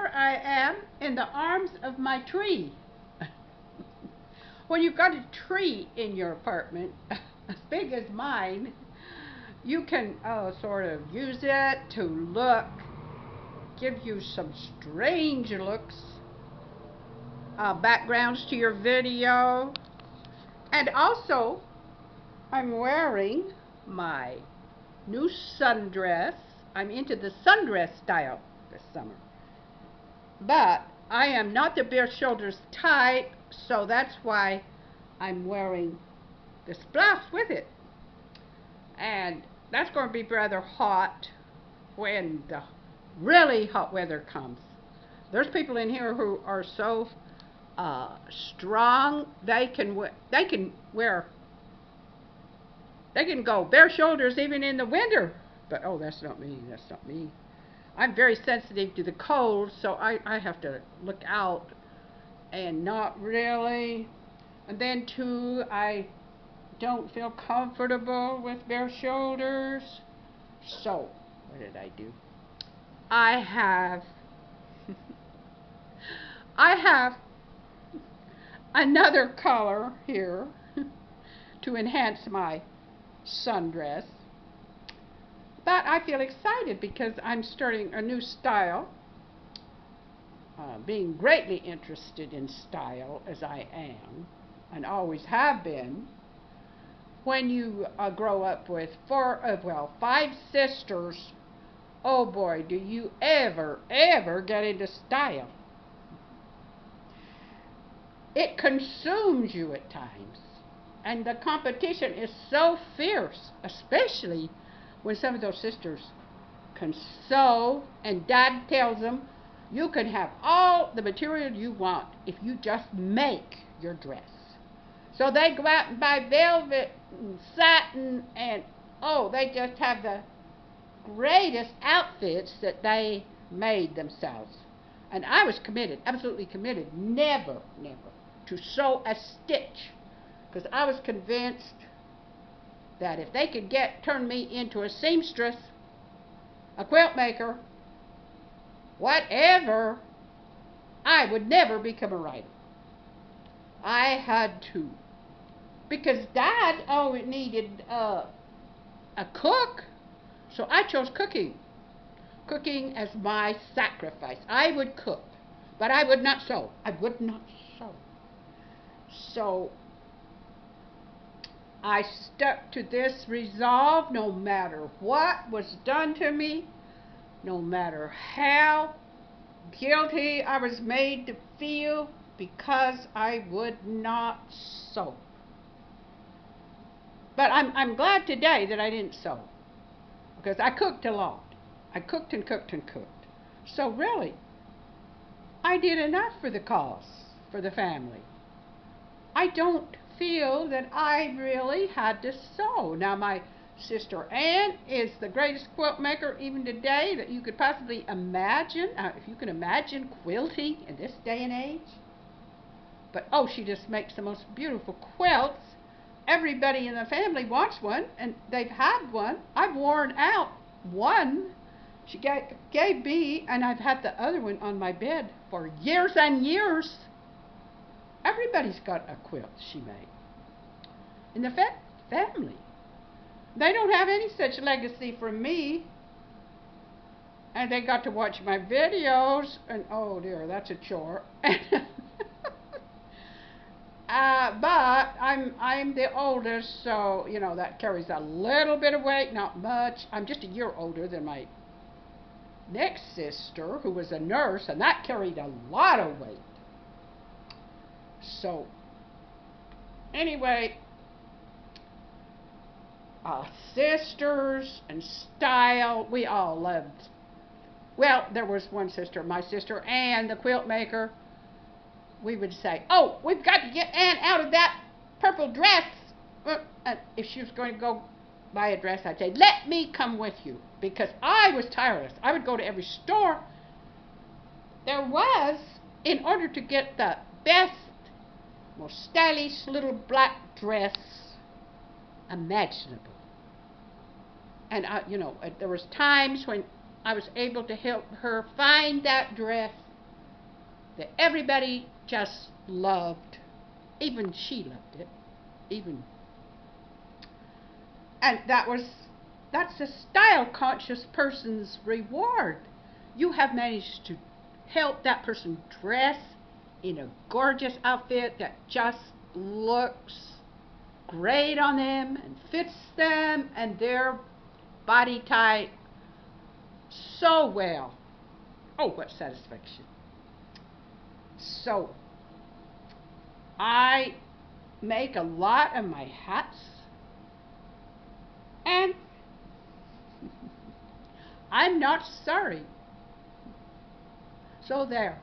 here I am in the arms of my tree. When you've got a tree in your apartment, as big as mine, you can sort of use it to look, give you some strange looks, backgrounds to your video. And also, I'm wearing my new sundress. I'm into the sundress style this summer. But I am not the bare shoulders type, so that's why I'm wearing this blouse with it. And that's going to be rather hot when the really hot weather comes. There's people in here who are so strong, they can go bare shoulders even in the winter. But oh, that's not me. That's not me. I'm very sensitive to the cold, so I have to look out and not really. And then too, I don't feel comfortable with bare shoulders. So what did I do? I have another color here to enhance my sundress. But I feel excited because I'm starting a new style, being greatly interested in style as I am and always have been. When you grow up with 5 sisters, oh boy, do you ever get into style. It consumes you at times, and the competition is so fierce, especially when some of those sisters can sew, and Dad tells them you can have all the material you want if you just make your dress. So they go out and buy velvet and satin, and oh, they just have the greatest outfits that they made themselves. And I was committed, absolutely committed, never to sew a stitch, because I was convinced that if they could turn me into a seamstress, a quilt maker, whatever, I would never become a writer. I had to, because Dad always needed a cook, so I chose cooking. Cooking as my sacrifice. I would cook, but I would not sew. I would not sew. So I stuck to this resolve no matter what was done to me, no matter how guilty I was made to feel, because I would not sew. But I'm glad today that I didn't sew, because I cooked a lot. I cooked and cooked and cooked. So really, I did enough for the cause, for the family. I don't feel that I really had to sew. Now, my sister Ann is the greatest quilt maker even today that you could possibly imagine, if you can imagine quilting in this day and age. But oh, she just makes the most beautiful quilts. Everybody in the family wants one, and they've had one. I've worn out one. She gave me, and I've had the other one on my bed for years and years. Everybody's got a quilt she made in the family. They don't have any such legacy from me. And they got to watch my videos, and oh dear, that's a chore. But I'm the oldest, so you know that carries a little bit of weight, not much. I'm just a year older than my next sister, who was a nurse, and that carried a lot of weight. So anyway, sisters and style, we all loved. Well, there was one sister, my sister Ann, the quilt maker. We would say, oh, we've got to get Ann out of that purple dress. And if she was going to go buy a dress, I'd say, let me come with you, because I was tireless. I would go to every store there was in order to get the best, most stylish little black dress imaginable. And there was times when I was able to help her find that dress that everybody just loved. Even she loved it. Even. And that's a style conscious person's reward. You have managed to help that person dress in a gorgeous outfit that just looks great on them and fits them and their body type so well. Oh, what satisfaction. So, I make a lot of my hats, and I'm not sorry. So there.